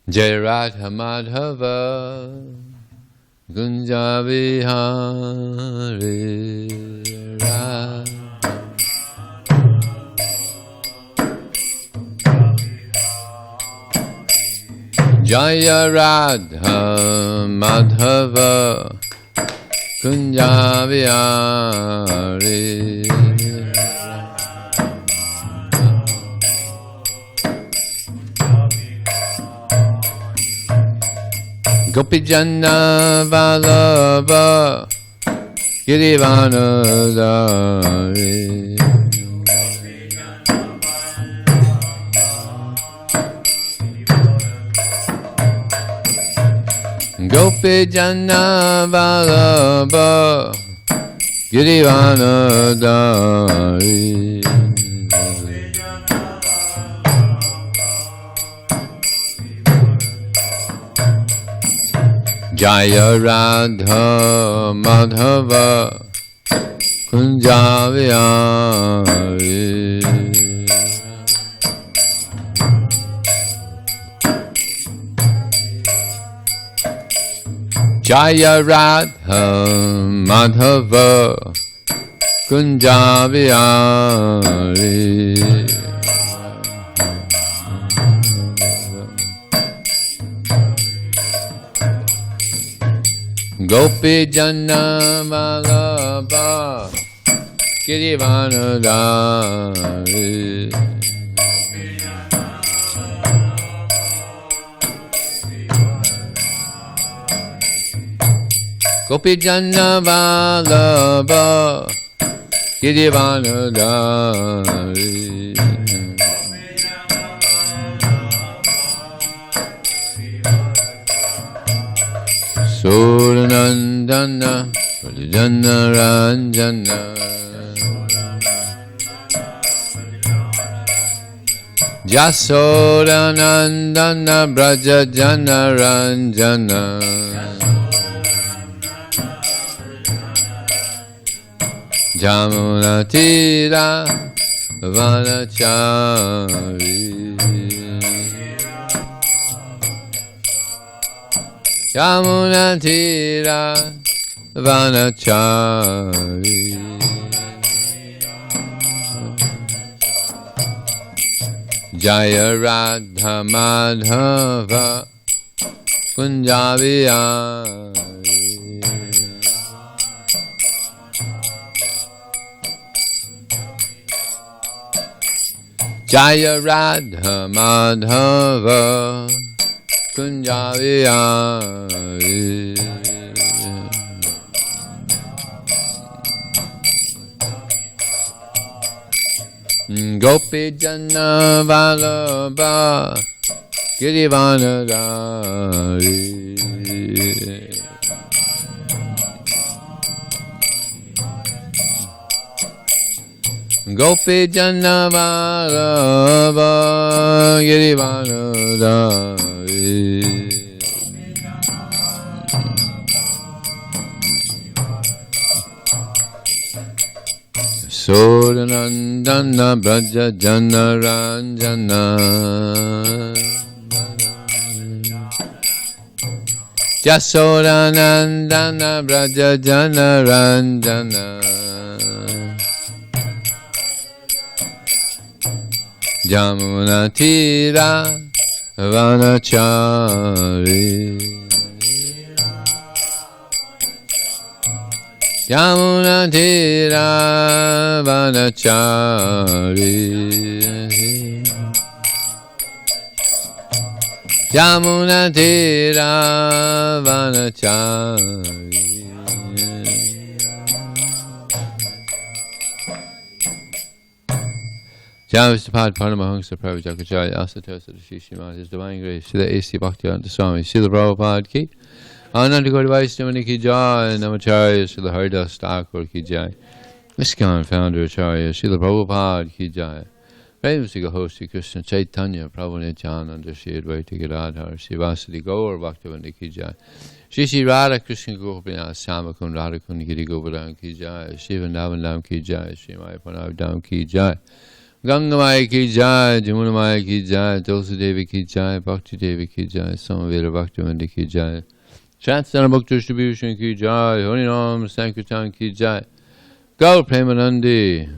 Jai Radha Madhava Gunja Vihari Radha Jaya Radha Madhava Gunja Vihari Gopijana Vallabha Girivanadari Gopijana Vallabha Girivanadari Jaya Radha Madhava Kunja Vihari Jaya Radha Madhava Kunja Vihari Gopi Jana Vallabha Girivanadari Gopi Jana Vallabha Girivanadari Suranandana Pradjana Ranjana Jasodanandana Brajajana Ranjana Jamunatira Vanachari Yamunatira Vanachari Jaya Radha Madhava Kunja Vihari Jaya Radha Madhava Kunja Vihari Gopi Jana Vallabha Girivanadari Gopi Jana Vallabha Girivanadari Suranandana Brajajana Ranjana Jasodanandana Brajajana Ranjana Jamunatira Vanachari Yamunatira Vanachari Yamunatira Vanachari Javastapad Paramahansa Prabhujakacharya Asatosa Shishimad His Divine Grace Srila A.C. Bhaktivedanta Swami Srila Prabhupada Ki Ananda Gauri Vaishnavani Ki Jai Namacharya Srila Haridas Thakur Ki Jai ISKCON Founder Acharya Srila Prabhupada Ki Jai Premsiga Host Sri Krishna Chaitanya Prabhu Nityananda Sri Advaita Gadadhar Sri Vasudeva Gaur Bhaktivinoda Ki Jai Shri Radha Krishna Gopinath Samakun Radhakun Giri Govardhan Ki Jai Shri Vrindavan Dham Ki Jai Shri Mayapur Dham Ki Jai Gangamaya ki jai, Jamunamaya ki jai, Tulsi Devi ki jai, Bhakti Devi ki jai, Samaveda Bhaktivinoda ki jai, Chansana Book Distribution ki jai, Harinam Sankirtan ki jai, Gaur Premanandi.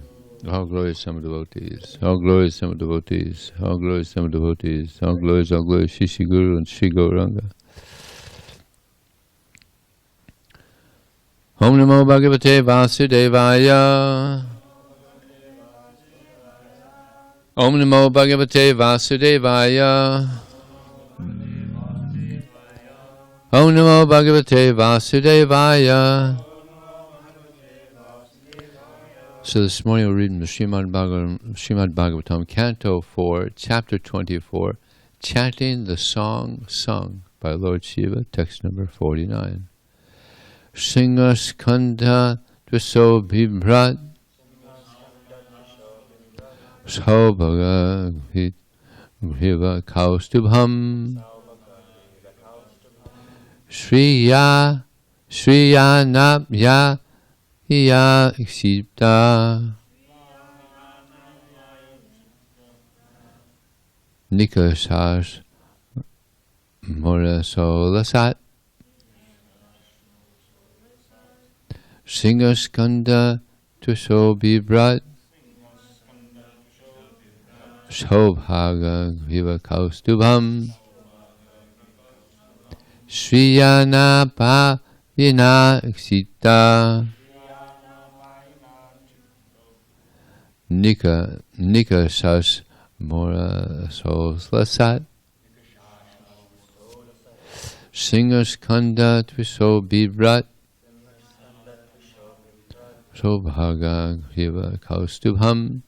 All glories, some devotees. All glories, some devotees. All glories, some devotees. All glories, Shishi Guru and Shri Gauranga. Om Namo Bhagavate Vasudevaya. Om Namo Bhagavate Vasudevaya. Om Namo Bhagavate Vasudevaya. So this morning we're reading the Srimad Bhagavatam, Canto 4, Chapter 24, chanting the song sung by Lord Shiva, text number 49. Singaskandha Dvaso Bibrat Saubhaga Griva Kaustubham Shriya Napya Ya Iksipta Nikasas Morasolasat Singaskanda Tuso Bibrat Shobhaga Viva Kaustubham Shriyana Pa Yina Iksita Nikasas Mora Solasat Singaskanda Tviso Bibrat Sobhaga Viva Kaustubham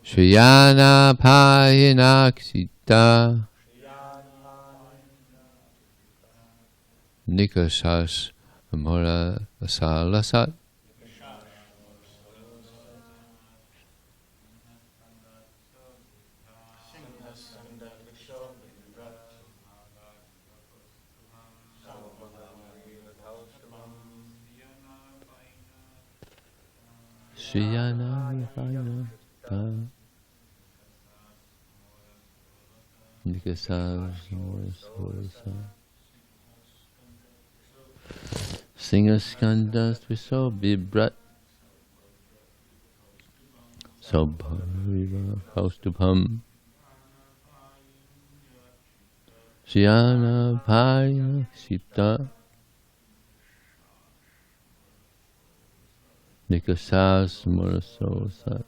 Shriyana Payanaksita Nikasas Mora Salasat Shriyana Payana Nikasas Mora Salasat Singaskandas Tviso Bibrat Sobhariva Kaustubham Shriyana Paya Sita Nikasas Morasosat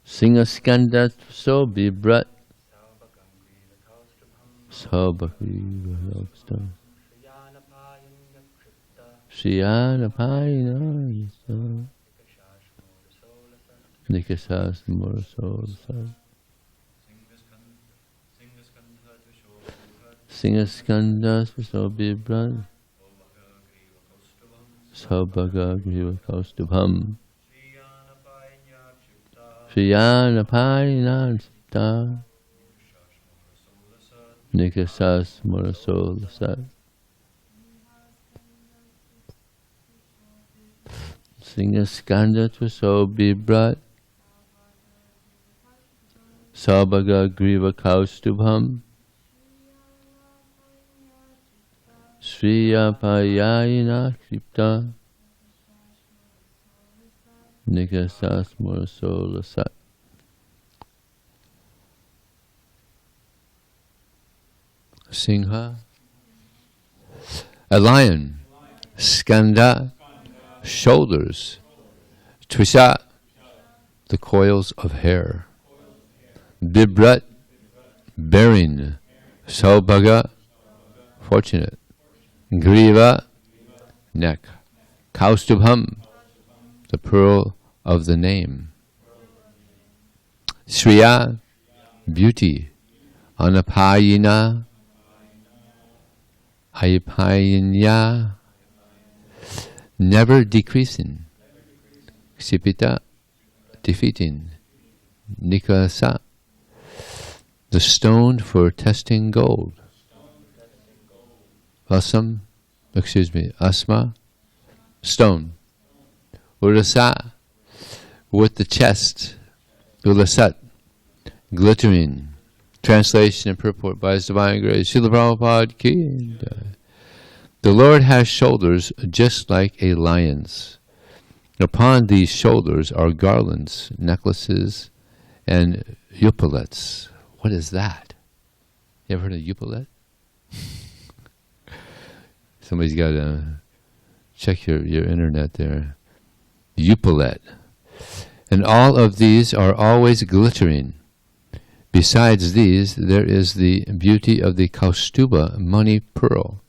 Singaskandas Tviso Bibrat Sobhariva Kaustubham Shriyana Payana Nikasas Morasosat Singaskandas Tviso Bibrat Sobhaga Griva Kaustubham Shriyana Payana Nikasas Morasolasat Singaskanda Tviso Bibrat Sobhaga Griva Kaustubham Shriya Payayana Kripta Nikasas Morasolasat. Singha, a lion. Skanda, shoulders. Trisha, the coils of hair. Bibrat, bearing. Saubhaga, fortunate. Griva, neck. Kaustubham, the pearl of the name. Shriya, beauty. Anapayina, Ayapayanya, never decreasing. Ksipita, defeating. Nikasa, the stone for testing gold. Asma, stone. Urasa, with the chest, ulasat, glittering. Translation and purport by His Divine Grace, Srila Prabhupada ki. The Lord has shoulders just like a lion's. Upon these shoulders are garlands, necklaces, and epaulets. What is that? You ever heard of epaulet? Somebody's got to check your internet there. Epaulet. And all of these are always glittering. Besides these, there is the beauty of the Kaustuba money pearl.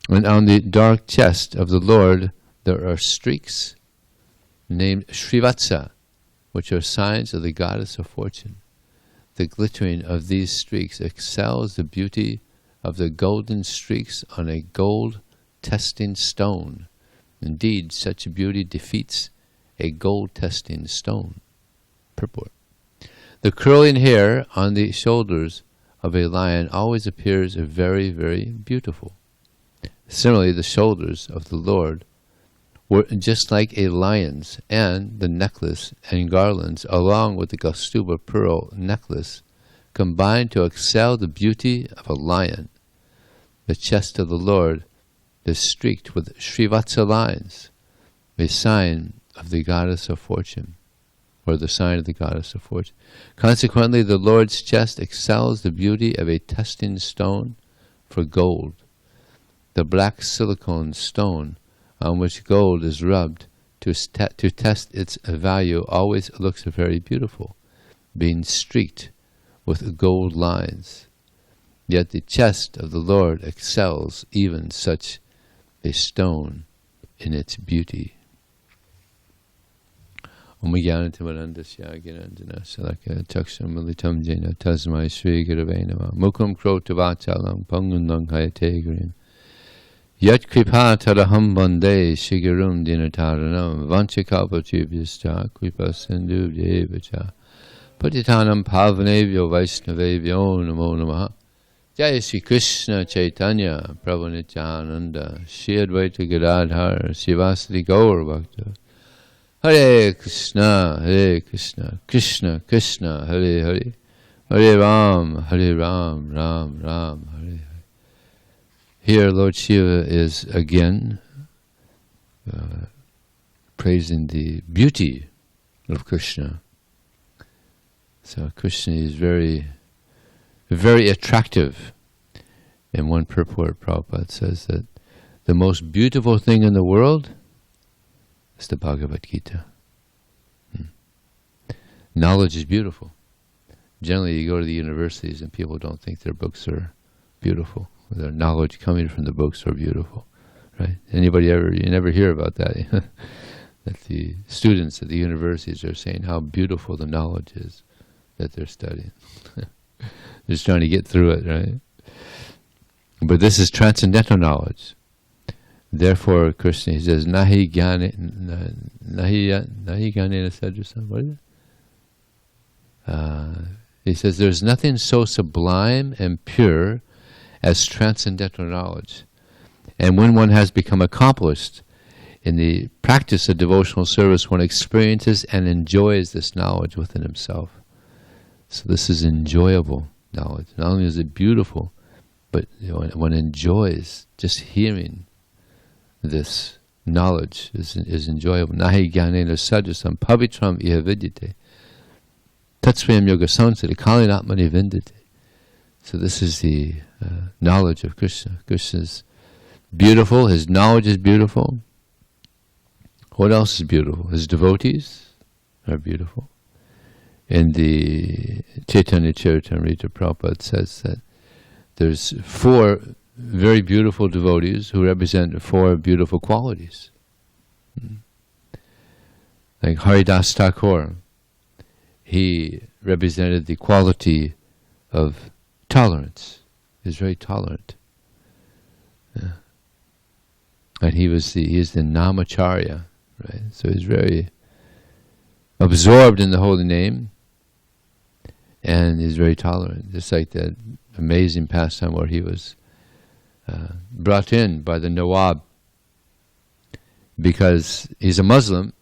And on the dark chest of the Lord there are streaks named Srivatsa, which are signs of the goddess of fortune. The glittering of these streaks excels the beauty of the golden streaks on a gold testing stone. Indeed, such beauty defeats a gold testing stone. Purport. The curling hair on the shoulders of a lion always appears very, very beautiful. Similarly, the shoulders of the Lord were just like a lion's, and the necklace and garlands, along with the Kaustuba pearl necklace, combined to excel the beauty of a lion. The chest of the Lord is streaked with Srivatsa lines, a sign of the goddess of fortune, or the sign of the goddess of fortune. Consequently, the Lord's chest excels the beauty of a testing stone for gold. The black silicone stone on which gold is rubbed to test its value always looks very beautiful, being streaked with gold lines. Yet the chest of the Lord excels even such a stone in its beauty. Om Jnanatimandasya Gnanandjana Salakaya Chaksham Militam Jena Tasmai Shri Gurave Namah Mukham Krotavachalam Pangunlang Hayate Gurim Yat Kripa Taraham Bande Shigarum Dinataranam Vanchakapachubhyascha Kripa Sindhu Devacha Patitanam Pavanevyo Vaishnavevyo Namo Namaha Jai Shri Krishna Chaitanya Prabhu Nityananda Shri Advaita Gadadhar Srivasadi Gaur Bhakta Hare Krishna, Krishna Krishna, Hare Hare, Hare Ram, Ram Ram, Hare Hare. Here Lord Shiva is again praising the beauty of Krishna. So Krishna is very, very attractive. In one purport, Prabhupada says that the most beautiful thing in the world is the Bhagavad Gita. Knowledge is beautiful. Generally, you go to the universities and people don't think their books are beautiful. Or their knowledge coming from the books are beautiful, right? You never hear about that. That the students at the universities are saying how beautiful the knowledge is that they're studying. Just trying to get through it, right? But this is transcendental knowledge. Therefore, Krishna, he says, Nahi Gyanena Sadrasam. What is it? He says, there's nothing so sublime and pure as transcendental knowledge. And when one has become accomplished in the practice of devotional service, one experiences and enjoys this knowledge within himself. So this is enjoyable knowledge. Not only is it beautiful, but one enjoys just hearing this knowledge is enjoyable. Nahi Gyanena Sadrasam Pavitram Iha Vidyate Tatsvayam Yoga Sansari Kalinatmani Vindate. So this is the knowledge of Krishna. Krishna is beautiful, his knowledge is beautiful. What else is beautiful? His devotees are beautiful. In the Chaitanya Charitamrita, Prabhupada says that there's 4 very beautiful devotees who represent 4 beautiful qualities. Like Haridas Thakur, he represented the quality of tolerance. He was very tolerant. And he is the Namacharya, right? So he's very absorbed in the holy name, and he's very tolerant. Just like that amazing pastime where he was brought in by the Nawab, because he's a Muslim,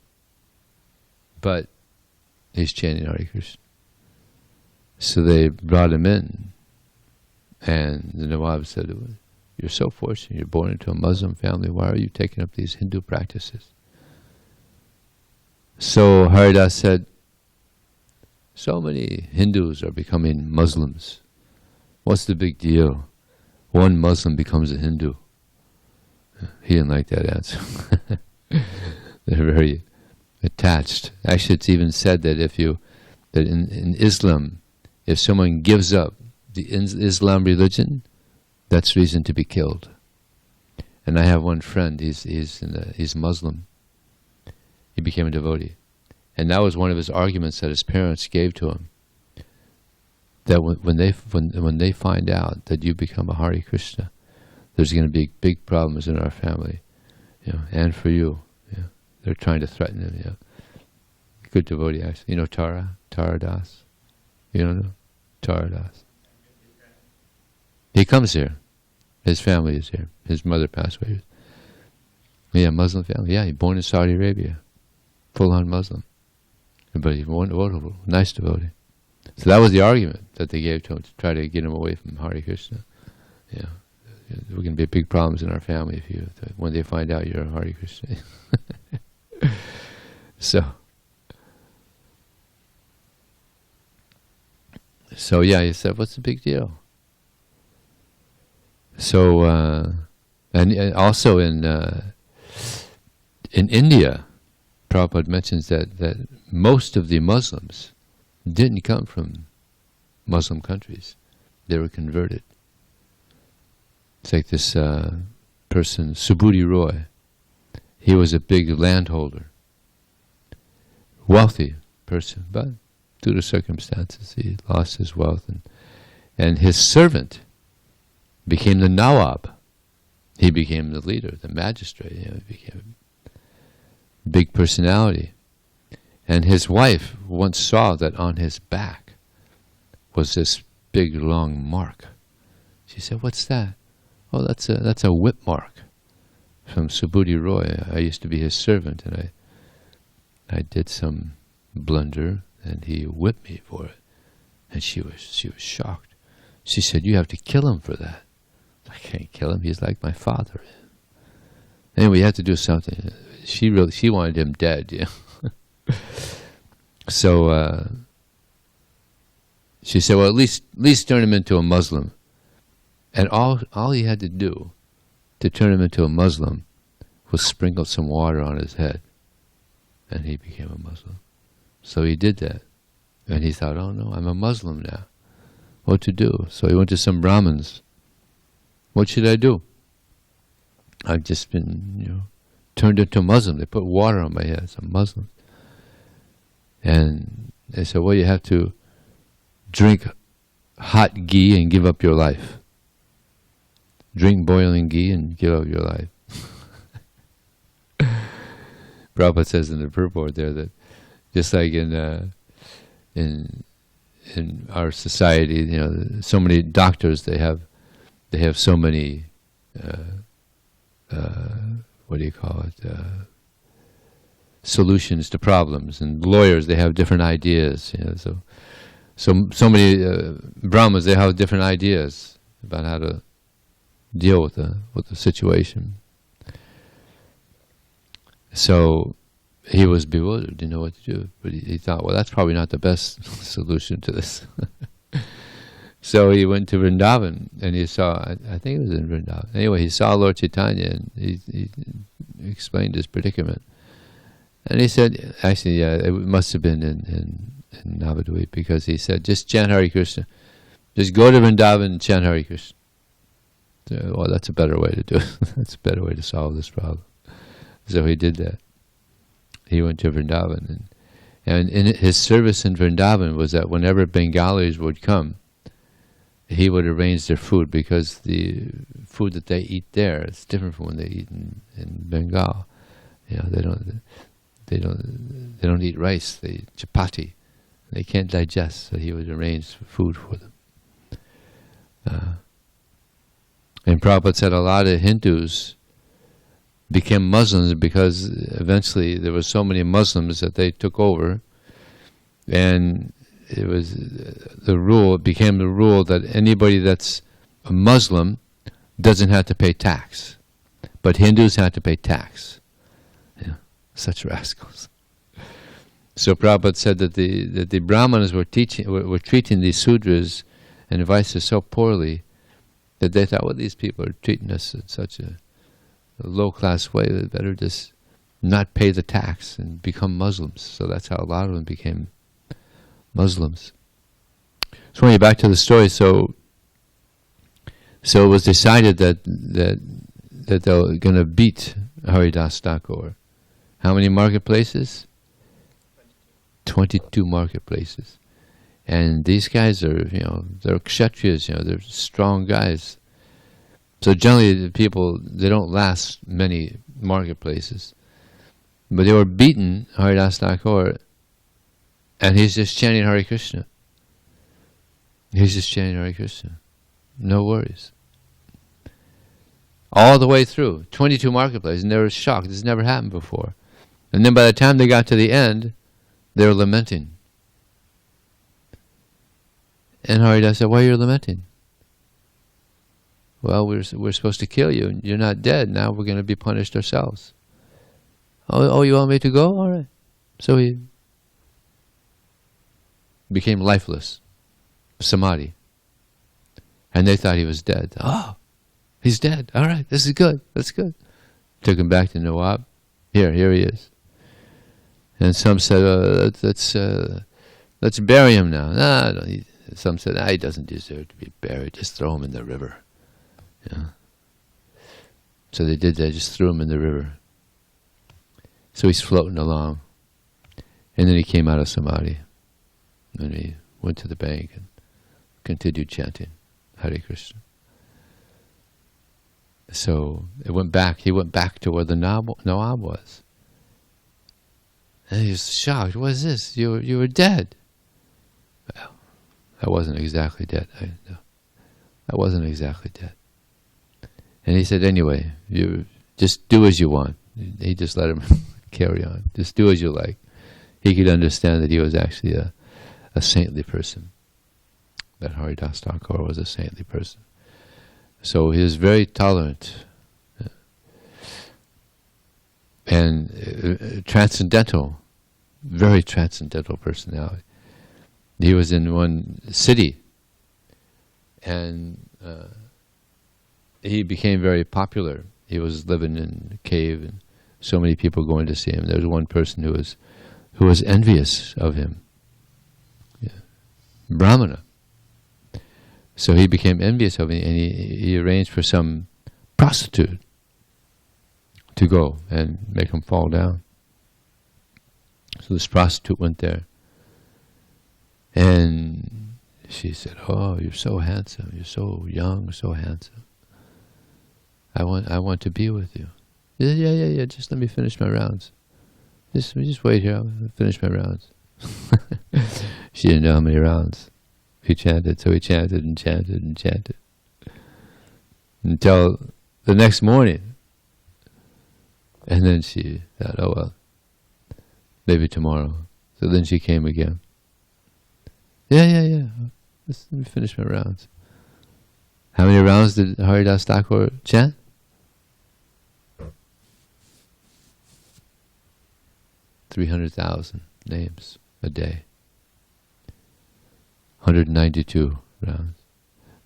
but he's chanting Hare Krishna. So they brought him in, and the Nawab said, "You're so fortunate, you're born into a Muslim family, why are you taking up these Hindu practices?" So Haridas said, "So many Hindus are becoming Muslims. What's the big deal? One Muslim becomes a Hindu." He didn't like that answer. They're very attached. Actually, it's even said that in Islam, if someone gives up the Islam religion, that's reason to be killed. And I have one friend. He's Muslim. He became a devotee, and that was one of his arguments that his parents gave to him. That when they find out that you become a Hare Krishna, there's going to be big problems in our family, and for you. They're trying to threaten him. Good devotee, actually. You know Tara Das? You don't know? Tara Das. He comes here. His family is here. His mother passed away. Yeah, Muslim family. Yeah, he born in Saudi Arabia. Full-on Muslim. But he's wonderful, nice devotee. So that was the argument that they gave to him to try to get him away from Hare Krishna. Yeah. There are going to be big problems in our family when they find out you're a Hare Krishna. So yeah, he said, "What's the big deal?" So and also in India, Prabhupada mentions that most of the Muslims didn't come from Muslim countries; they were converted. It's like this person, Subhuti Roy. He was a big landholder, wealthy person, but due to circumstances he lost his wealth, and his servant became the Nawab. He became the leader, the magistrate. He became a big personality. And his wife once saw that on his back was this big long mark. She said, "What's that?" "Oh, that's a whip mark from Subhuti Roy. I used to be his servant, and I did some blunder, and he whipped me for it." And she was shocked. She said, "You have to kill him for that." "I can't kill him. He's like my father." Anyway, you have to do something. She wanted him dead. So she said, "Well, at least turn him into a Muslim." And all he had to do to turn him into a Muslim was sprinkle some water on his head, and he became a Muslim. So he did that, and he thought, "Oh no, I'm a Muslim now. What to do?" So he went to some Brahmins. "What should I do? I've just been, turned into a Muslim. They put water on my head. I'm Muslim." And they said, "Well, you have to drink hot ghee and give up your life. Drink boiling ghee and give up your life." Prabhupada says in the purport there that just like in our society, so many doctors, they have so many what do you call it? Solutions to problems, and lawyers, they have different ideas. So many Brahmas, they have different ideas about how to deal with the situation. So he was bewildered, didn't know what to do. But he thought, well, that's probably not the best solution to this. So he went to Vrindavan, and he saw, I think it was in Vrindavan. Anyway, he saw Lord Chaitanya, and he explained his predicament. And he said, actually, yeah, it must have been in Navadvip, because he said, just chant Hare Krishna. Just go to Vrindavan and chant Hare Krishna. So, well, that's a better way to do it. That's a better way to solve this problem. So he did that. He went to Vrindavan, and in his service in Vrindavan was that whenever Bengalis would come, he would arrange their food, because the food that they eat there is different from when they eat in Bengal. They don't eat rice. They eat chapati. They can't digest, so he would arrange food for them. And Prabhupada said a lot of Hindus, became Muslims because eventually there were so many Muslims that they took over, and it was the rule. It became the rule that anybody that's a Muslim doesn't have to pay tax, but Hindus have to pay tax. Yeah, such rascals. So Prabhupada said that the Brahmanas were treating these Sudras and Vaishyas so poorly that they thought, well, these people are treating us in such a low-class way, they better just not pay the tax and become Muslims. So that's how a lot of them became Muslims. So when you're back to the story, so it was decided that they were going to beat Haridas Thakur. How many marketplaces? 22 marketplaces. And these guys are, they're kshatriyas, they're strong guys. So generally the people, they don't last many marketplaces. But they were beaten, Haridas Thakur, and he's just chanting Hare Krishna. He's just chanting Hare Krishna. No worries. All the way through, 22 marketplaces, and they were shocked. This never happened before. And then by the time they got to the end, they were lamenting. And Haridas said, why are you lamenting? Well, we're supposed to kill you, and you're not dead. Now we're going to be punished ourselves. Oh, you want me to go? All right. So he became lifeless, samadhi. And they thought he was dead. Oh, he's dead. All right, this is good. That's good. Took him back to Nawab. Here he is. And some said, let's bury him now. No, some said, he doesn't deserve to be buried. Just throw him in the river. Yeah. So they did that, just threw him in the river. So he's floating along. And then he came out of samadhi. And he went to the bank and continued chanting Hare Krishna. So he went back to where the Nawab was. And he was shocked. What is this? You were dead. Well, I wasn't exactly dead. I wasn't exactly dead. And he said, anyway, you just do as you want. He just let him carry on. Just do as you like. He could understand that he was actually a saintly person. That Haridas Thakur was a saintly person. So he was very tolerant and transcendental, very transcendental personality. He was in one city, and he became very popular. He was living in a cave, and so many people going to see him. There was one person who was envious of him, Brahmana. So he became envious of him, and he arranged for some prostitute to go and make him fall down. So this prostitute went there, and she said, "Oh, you're so handsome. You're so young, so handsome. I want to be with you." He said, Yeah. Just let me finish my rounds. Just wait here. I'll finish my rounds. She didn't know how many rounds he chanted, so he chanted and chanted and chanted until the next morning. And then she thought, oh well, maybe tomorrow. So then she came again. Yeah. Let me finish my rounds. How many rounds did Haridas Thakur chant? 300,000 names a day. 192 rounds.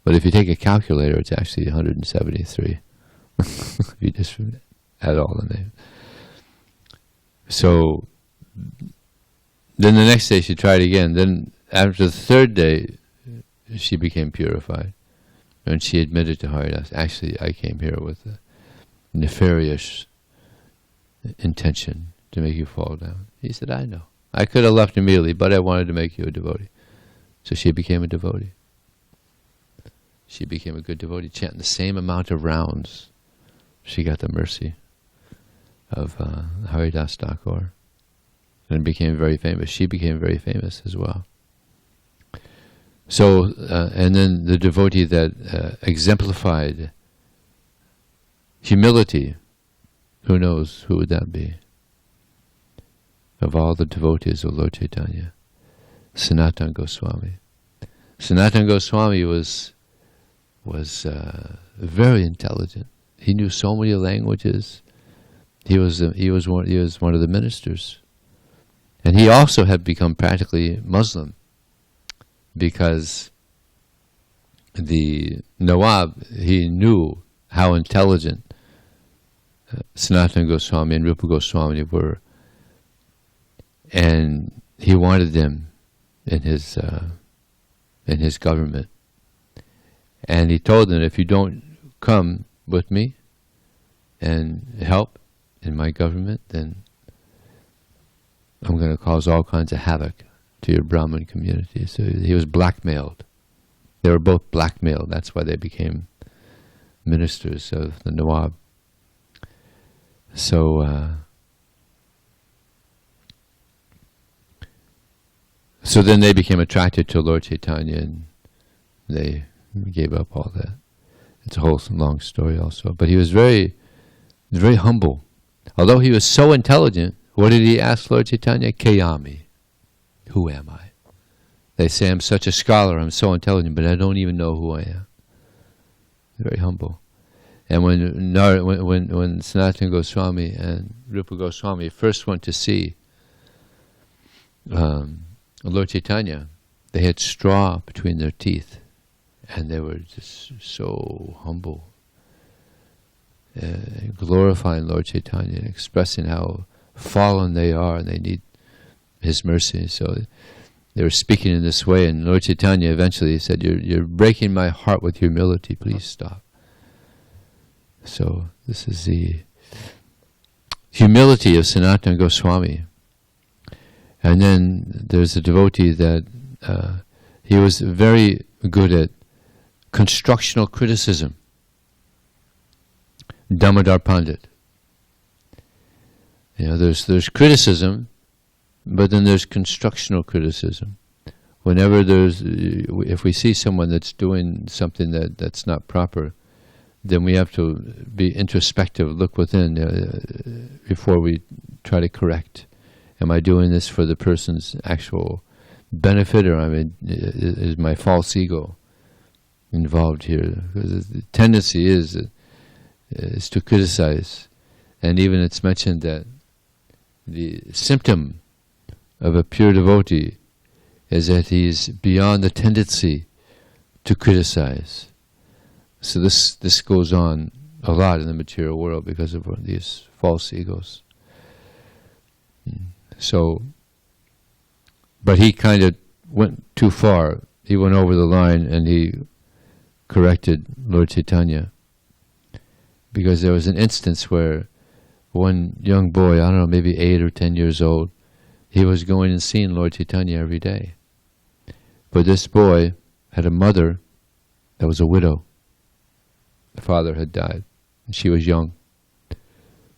But if you take a calculator, it's actually 173. If you just add all the names. So then the next day she tried again. Then after the third day, she became purified. And she admitted to Haridas, actually I came here with a nefarious intention to make you fall down. He said, I know. I could have left immediately, but I wanted to make you a devotee. So she became a devotee. She became a good devotee, chanting the same amount of rounds. She got the mercy of Haridas Thakur and became very famous. She became very famous as well. So, and then the devotee that exemplified humility, Who knows who would that be? Of all the devotees of Lord Chaitanya, Sanatana Goswami. Sanatana Goswami was very intelligent. He knew so many languages. He was one of the ministers, and he also had become practically Muslim because the Nawab, he knew how intelligent Sanatana Goswami and Rupa Goswami were, and he wanted them in his government. And he told them, if you don't come with me and help in my government, then I'm going to cause all kinds of havoc to your Brahmin community. So he was blackmailed. They were both blackmailed. That's why they became ministers of the Nawab. So then they became attracted to Lord Chaitanya, and they gave up all that. It's a whole long story also. But he was very humble. Although he was so intelligent, what did he ask Lord Chaitanya? Kayami. Who am I? They say, I'm such a scholar, I'm so intelligent, but I don't even know who I am. Very humble. And when Sanatana Goswami and Rupa Goswami first went to see Lord Chaitanya, they had straw between their teeth, and they were just so humble, glorifying Lord Chaitanya, expressing how fallen they are and they need his mercy. So they were speaking in this way, and Lord Chaitanya eventually said, "You're breaking my heart with humility. Please stop." So this is the humility of Sanatana Goswami. And then there's a devotee that he was very good at constructional criticism. Damodar Pandit. You know, there's criticism, but then there's constructional criticism. Whenever if we see someone that's doing something that's not proper, then we have to be introspective, look within before we try to correct. Am I doing this for the person's actual benefit, or is my false ego involved here? Because the tendency is to criticize, and even it's mentioned that the symptom of a pure devotee is that he is beyond the tendency to criticize. So this goes on a lot in the material world because of these false egos. So, but he kind of went too far. He went over the line and he corrected Lord Chaitanya, because there was an instance where one young boy, I don't know, maybe 8 or 10 years old, he was going and seeing Lord Chaitanya every day. But this boy had a mother that was a widow. The father had died, and she was young.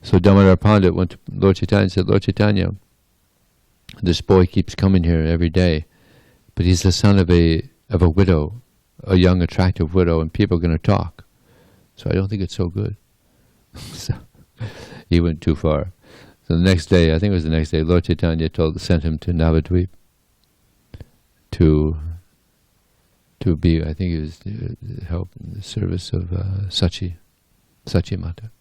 So Damodar Pandit went to Lord Chaitanya and said, "Lord Chaitanya, this boy keeps coming here every day, but he's the son of a widow, a young, attractive widow, and people are going to talk. So I don't think it's so good." So he went too far. So the next day, I think it was the next day, Lord Chaitanya sent him to Navadvip to be, I think he was help in the service of Sachi Mata.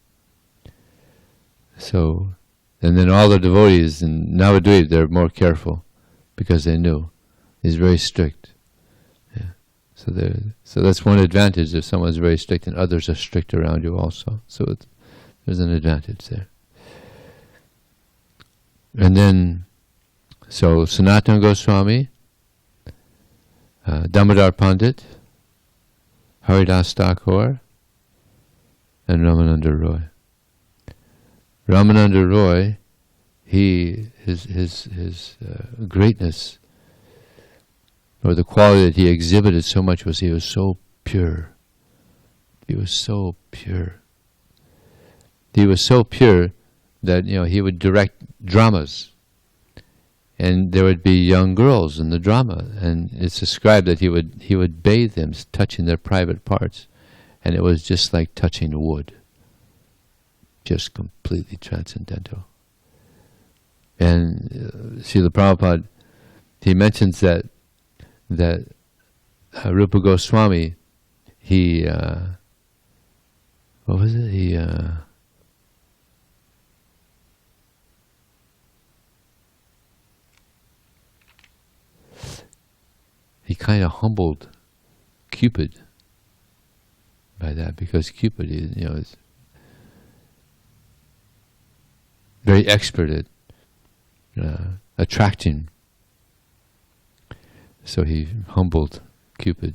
So, and then all the devotees in Navadvip, they're more careful because they knew he's very strict. Yeah. So that's one advantage if someone's very strict and others are strict around you also. So there's an advantage there. And then, so Sanatana Goswami, Damodar Pandit, Haridas Thakur, and Ramananda Roy. Ramananda Roy, his greatness, or the quality that he exhibited so much, was he was so pure. He was so pure. He was so pure that he would direct dramas, and there would be young girls in the drama, and it's described that he would bathe them, touching their private parts, and it was just like touching wood. just completely transcendental. And Srila Prabhupada, he mentions that Rupa Goswami, he what was it? He kind of humbled Cupid by that, because Cupid, is very expert at attracting. So he humbled Cupid.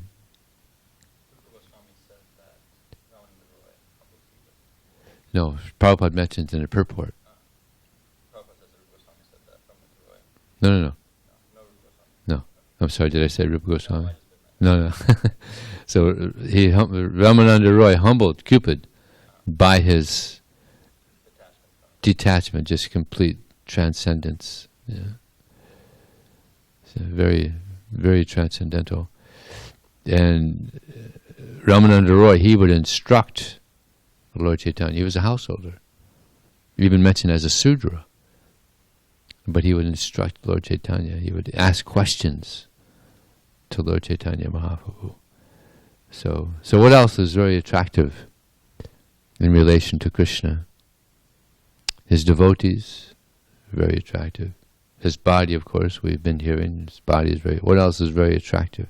No, Prabhupada mentions in the purport. No. No. I'm sorry, did I say Rupa Goswami? No. So Ramananda Roy humbled Cupid by his detachment, just complete transcendence. Yeah. So very, very transcendental. And Ramananda Roy, he would instruct Lord Chaitanya. He was a householder, even mentioned as a Sudra. But he would instruct Lord Chaitanya. He would ask questions to Lord Chaitanya Mahaprabhu. So what else is very attractive in relation to Krishna? His devotees, very attractive. His body, of course, we've been hearing. His body is very. What else is very attractive?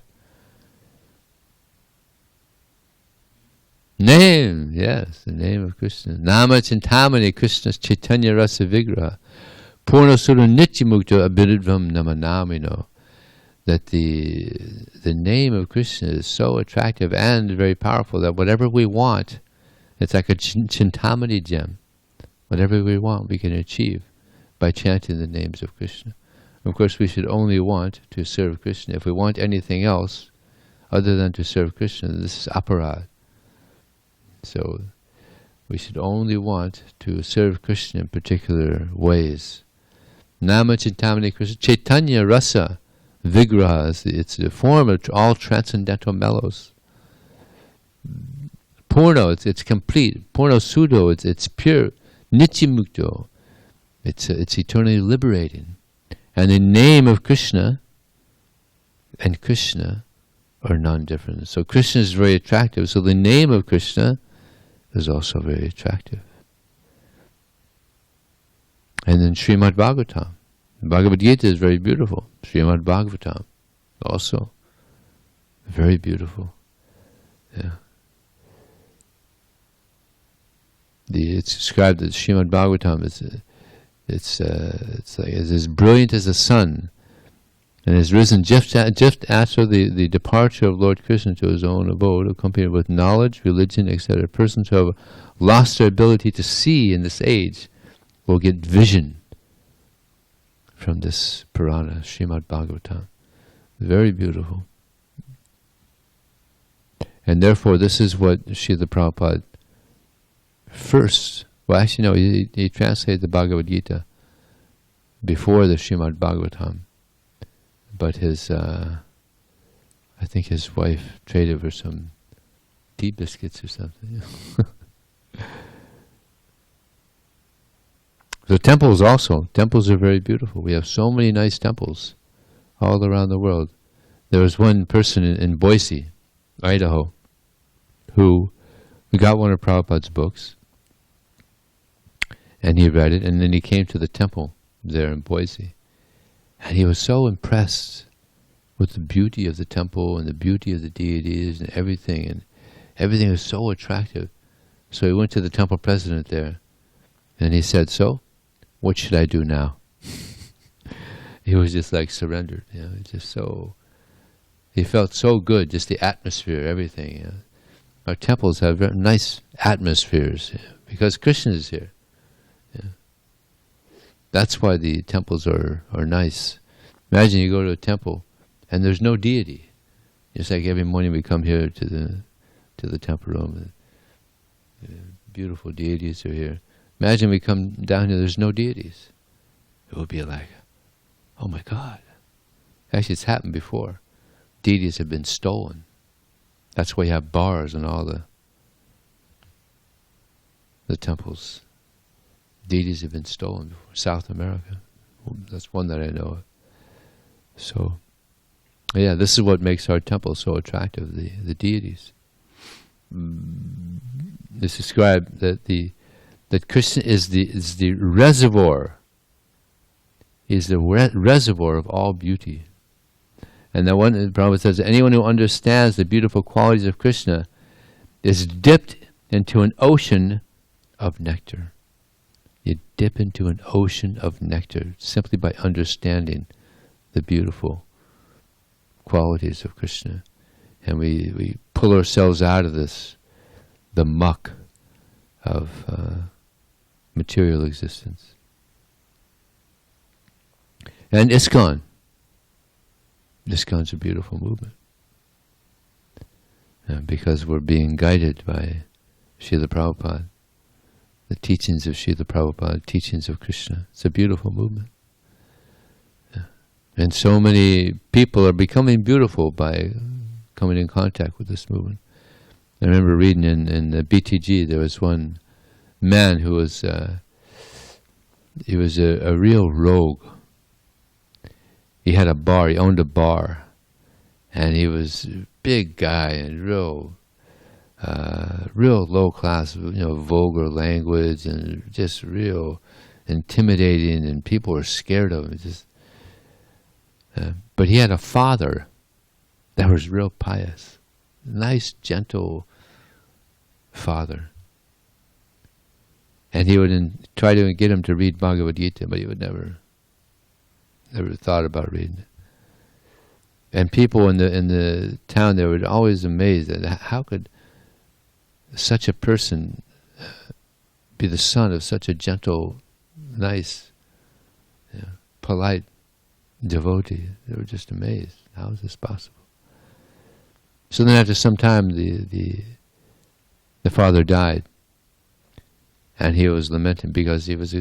Name, yes, the name of Krishna. Nama Chintamani Krishna Chaitanya Rasa Vigraha Purna Sura Nityamukta Abhiridvam Namanamino. That the name of Krishna is so attractive and very powerful that whatever we want, it's like a Chintamani gem. Whatever we want, we can achieve by chanting the names of Krishna. Of course, we should only want to serve Krishna. If we want anything else other than to serve Krishna, this is aparad. So we should only want to serve Krishna in particular ways. Nama Chintamani Krishna Chaitanya Rasa Vigraha, it's the form of all transcendental mellows. Purno, it's complete. Purno Sudo, it's pure. Nityamukto, it's eternally liberating. And the name of Krishna and Krishna are non-different. So Krishna is very attractive. So the name of Krishna is also very attractive. And then Srimad Bhagavatam. Bhagavad Gita is very beautiful. Srimad Bhagavatam also very beautiful. Yeah. It's described that Srimad Bhagavatam it's as brilliant as the sun, and is risen just after the departure of Lord Krishna to his own abode, accompanied with knowledge, religion, etc. Persons who have lost their ability to see in this age will get vision from this Purana, Srimad Bhagavatam. Very beautiful. And therefore this is what Srila Prabhupada first, well actually no, he translated the Bhagavad Gita before the Srimad Bhagavatam. But I think his wife traded for some tea biscuits or something. So temples are very beautiful. We have so many nice temples all around the world. There was one person in Boise, Idaho, who got one of Prabhupada's books, and he read it, and then he came to the temple there in Boise. And he was so impressed with the beauty of the temple and the beauty of the deities and everything was so attractive. So he went to the temple president there, and he said, "So, what should I do now?" He was just like surrendered, he felt so good, just the atmosphere, everything. Our temples have very nice atmospheres because Krishna is here. That's why the temples are nice. Imagine you go to a temple and there's no deity. Just like every morning we come here to the temple room. Beautiful deities are here. Imagine we come down here, there's no deities. It would be like, oh my God. Actually, it's happened before. Deities have been stolen. That's why you have bars in all the temples. deities have been stolen before. South America, that's one that I know of. So, yeah, this is what makes our temple so attractive, the deities. It's described that Krishna is the reservoir. He's the reservoir of all beauty. And the Prabhupada says, anyone who understands the beautiful qualities of Krishna is dipped into an ocean of nectar. You dip into an ocean of nectar simply by understanding the beautiful qualities of Krishna. And we pull ourselves out of the muck of material existence. And ISKCON. ISKCON's a beautiful movement. Because we're being guided by Srila Prabhupada, the teachings of Srila Prabhupada, teachings of Krishna. It's a beautiful movement. Yeah. And so many people are becoming beautiful by coming in contact with this movement. I remember reading in the BTG, there was one man who was he was a real rogue. He had a bar, he owned a bar, and he was a big guy and real low class, vulgar language and just real intimidating, and people were scared of him. But he had a father that was real pious, nice, gentle father. And he would try to get him to read Bhagavad Gita, but he would never thought about reading it. And people in the town, they were always amazed at how could such a person be the son of such a gentle, nice, polite devotee. They were just amazed. How is this possible? So then after some time, the father died, and he was lamenting because he was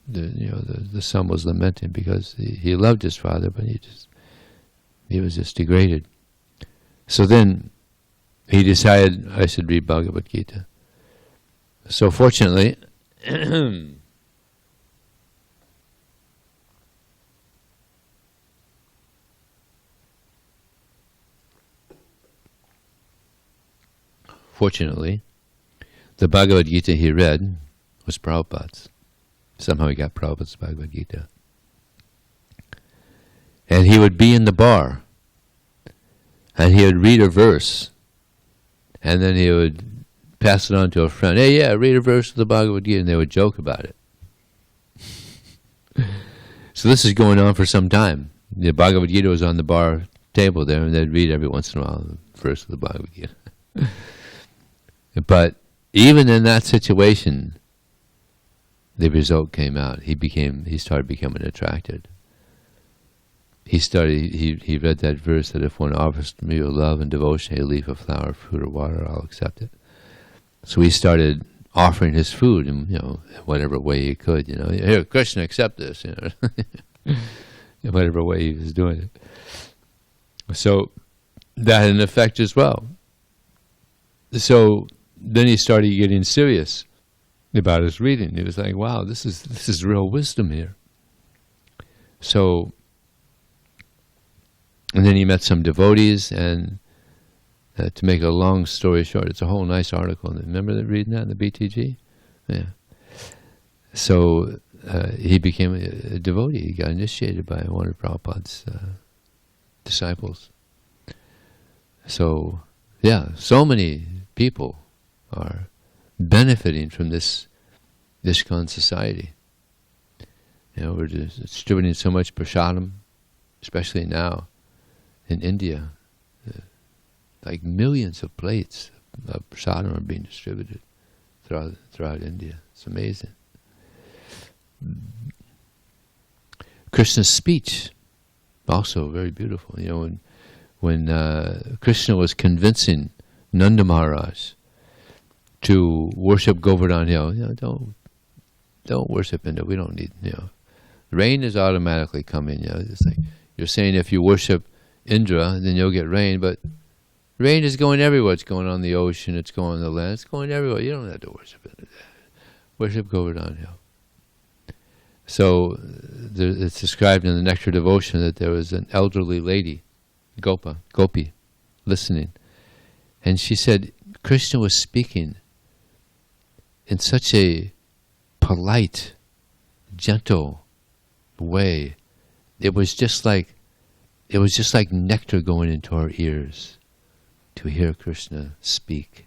the son was lamenting because he loved his father, but he was just degraded. So then he decided I should read Bhagavad Gita. So fortunately, the Bhagavad Gita he read was Prabhupada's. Somehow he got Prabhupada's Bhagavad Gita. And he would be in the bar, and he would read a verse, and then he would pass it on to a friend. Hey, yeah, read a verse of the Bhagavad Gita, and they would joke about it. So this is going on for some time. The Bhagavad Gita was on the bar table there, and they'd read every once in a while the verse of the Bhagavad Gita. But even in that situation, the result came out. He started becoming attracted. He read that verse that if one offers to me with love and devotion a leaf, a flower, fruit, or water, I'll accept it. So he started offering his food in whatever way he could. Here, Krishna, accept this. In whatever way he was doing it. So that had an effect as well. So then he started getting serious about his reading. He was like, wow, this is real wisdom here. So, and then he met some devotees, and to make a long story short, it's a whole nice article. Remember reading that in the BTG? Yeah. So he became a devotee. He got initiated by one of Prabhupada's disciples. So, yeah, so many people are benefiting from this ISKCON society. We're distributing so much prasadam, especially now in India. Like millions of plates of prasadam are being distributed throughout India. It's amazing. Krishna's speech, also very beautiful. When Krishna was convincing Nanda Maharaj to worship Govardhan Hill, don't worship Indra. We don't need, rain is automatically coming. It's like you're saying if you worship Indra, then you'll get rain. But rain is going everywhere. It's going on the ocean. It's going on the land. It's going everywhere. You don't have to worship it. worship Govardhan Hill. So it's described in the Nectar Devotion that there was an elderly lady, Gopi, listening. And she said, Krishna was speaking in such a polite, gentle way. It was just like nectar going into our ears to hear Krishna speak.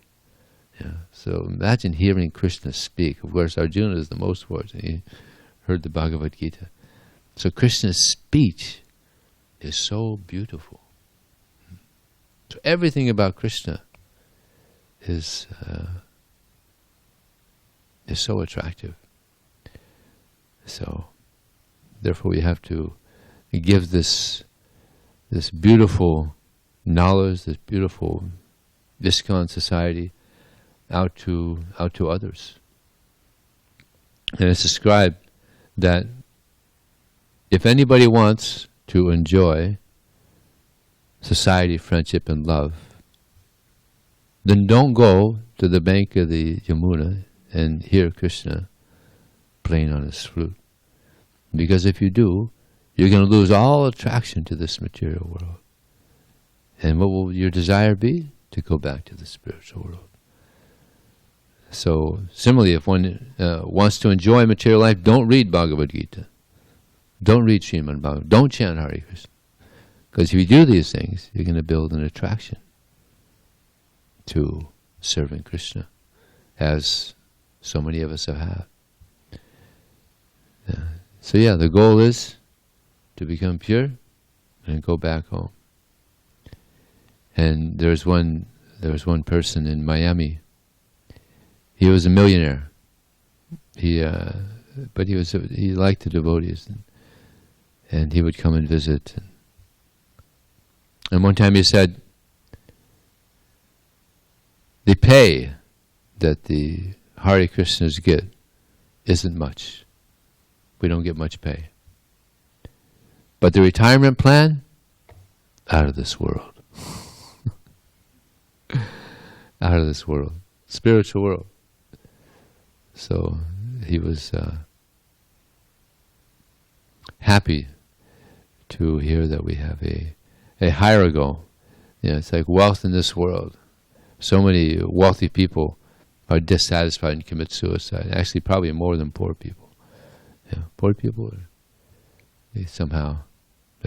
Yeah. So imagine hearing Krishna speak. Of course, Arjuna is the most fortunate. He heard the Bhagavad Gita. So Krishna's speech is so beautiful. So everything about Krishna is so attractive. So therefore we have to give this beautiful knowledge, this beautiful ISKCON society out to others. And it's described that if anybody wants to enjoy society, friendship, and love, then don't go to the bank of the Yamuna and hear Krishna playing on his flute. Because if you do, you're going to lose all attraction to this material world. And what will your desire be? To go back to the spiritual world. So, similarly, if one wants to enjoy material life, don't read Bhagavad Gita. Don't read Srimad Bhagavatam. Don't chant Hare Krishna. Because if you do these things, you're going to build an attraction to serving Krishna, as so many of us have. So yeah, the goal is to become pure and go back home. And there was one person in Miami. He was a millionaire. But he liked the devotees, and he would come and visit. And one time he said, the pay that the Hare Krishnas get isn't much. We don't get much pay. But the retirement plan, out of this world. Out of this world. Spiritual world. So he was happy to hear that we have a higher goal. It's like wealth in this world. So many wealthy people are dissatisfied and commit suicide. Actually, probably more than poor people. Yeah, poor people, they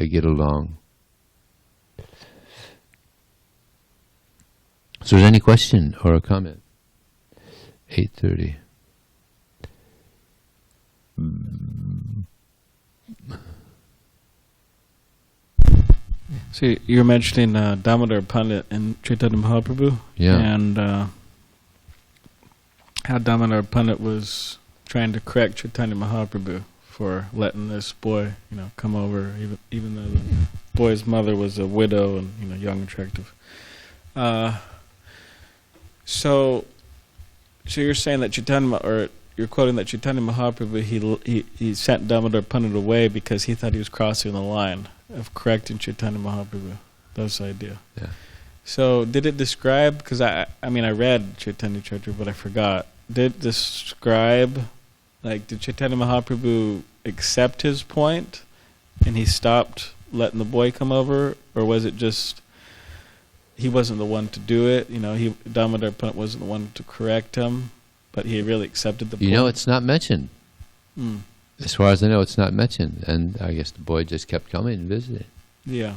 get along. So, is there any question or a comment? 8:30. So you were mentioning Damodar Pandit and Chaitanya Mahaprabhu, and how Damodar Pandit was trying to correct Chaitanya Mahaprabhu for letting this boy, come over, even though the boy's mother was a widow and young, attractive. So you're saying that you're quoting that Chaitanya Mahaprabhu he sent Damodar Pandit away because he thought he was crossing the line of correcting Chaitanya Mahaprabhu. That's the idea. Yeah. So did it describe, because I read Chaitanya Charitra, but I forgot. Did it describe, did Chaitanya Mahaprabhu accept his point and he stopped letting the boy come over? Or was it just, he wasn't the one to do it? Damodar Pandit wasn't the one to correct him, but he really accepted the point? It's not mentioned. As far as I know, it's not mentioned, and I guess the boy just kept coming and visiting. Yeah.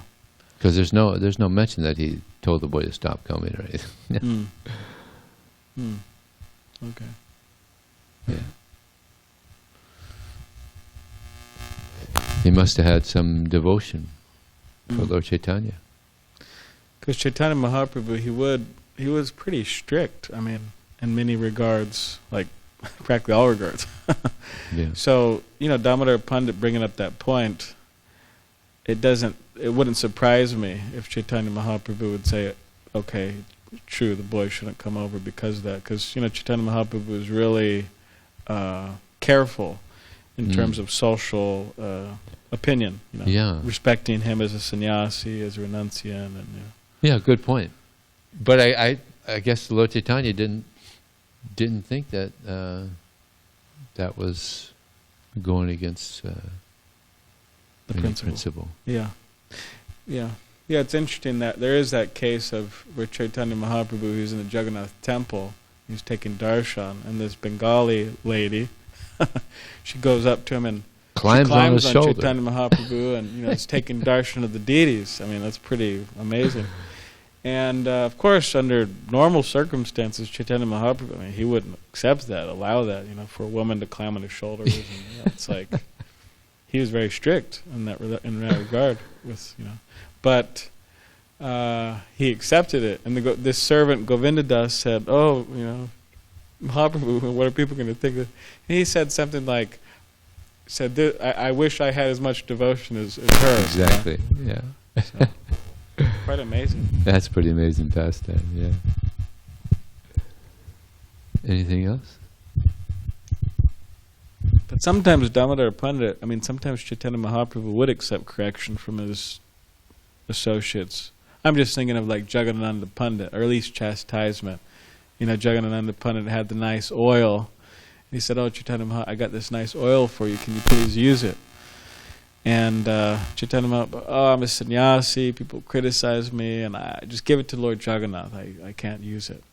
Because there's no mention that he told the boy to stop coming or anything. Okay. Yeah. He must have had some devotion for Lord Chaitanya. Because Chaitanya Mahaprabhu, he was pretty strict. In many regards, practically all regards. Yeah. So, Damodar Pandit bringing up that point, it wouldn't surprise me if Chaitanya Mahaprabhu would say, okay, true, the boy shouldn't come over because of that. Because, Chaitanya Mahaprabhu is really careful in terms of social opinion, respecting him as a sannyasi, as a renunciant. Yeah, good point. But I guess Lord Chaitanya didn't think that that was going against The any principle. principle. Yeah. Yeah. Yeah, it's interesting that there is that case of where Chaitanya Mahaprabhu, who's in the Jagannath temple, he's taking darshan, and this Bengali lady, she goes up to him and Climbs on his shoulder. Chaitanya Mahaprabhu, and is taking darshan of the deities. I mean, that's pretty amazing. And of course, under normal circumstances, Chaitanya Mahaprabhu, I mean, he wouldn't accept that, allow that, for a woman to climb on his shoulders. And, it's like he was very strict in that regard. But he accepted it, and this servant Govinda Das said, "Oh, Mahaprabhu, what are people going to think?" And he said something like, I wish I had as much devotion as her." Exactly. Yeah. So, quite amazing. That's pretty amazing pastime. Yeah. Anything else? But sometimes Damodar Pandit, sometimes Chaitanya Mahaprabhu would accept correction from his associates. I'm just thinking of like Jagannananda Pandit, or at least chastisement. Jagannananda Pandit had the nice oil. He said, "Oh, Chaitanya Mahaprabhu, I got this nice oil for you. Can you please use it?" And Chaitanya Mahaprabhu, "Oh, I'm a sannyasi. People criticize me, and I just give it to Lord Jagannath. I can't use it."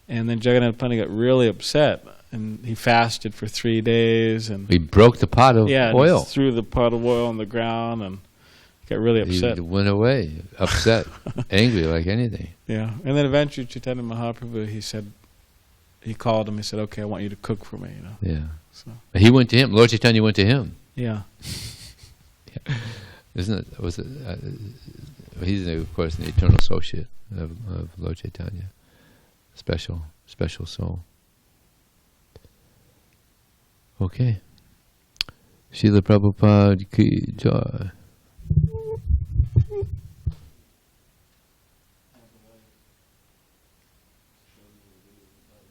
And then Jagannatha Pandit got really upset, and he fasted for 3 days, and He broke the pot of oil. Just threw the pot of oil on the ground, and got really upset. He went away, upset, angry like anything. Yeah, and then eventually Chaitanya Mahaprabhu, he called him. He said, "Okay, I want you to cook for me." Yeah. So He went to him. Lord Chaitanya went to him. yeah. Yeah. Isn't it? Was it? He's of course an eternal associate of Lord Chaitanya. Special soul. Okay. Srila Prabhupada ki jai.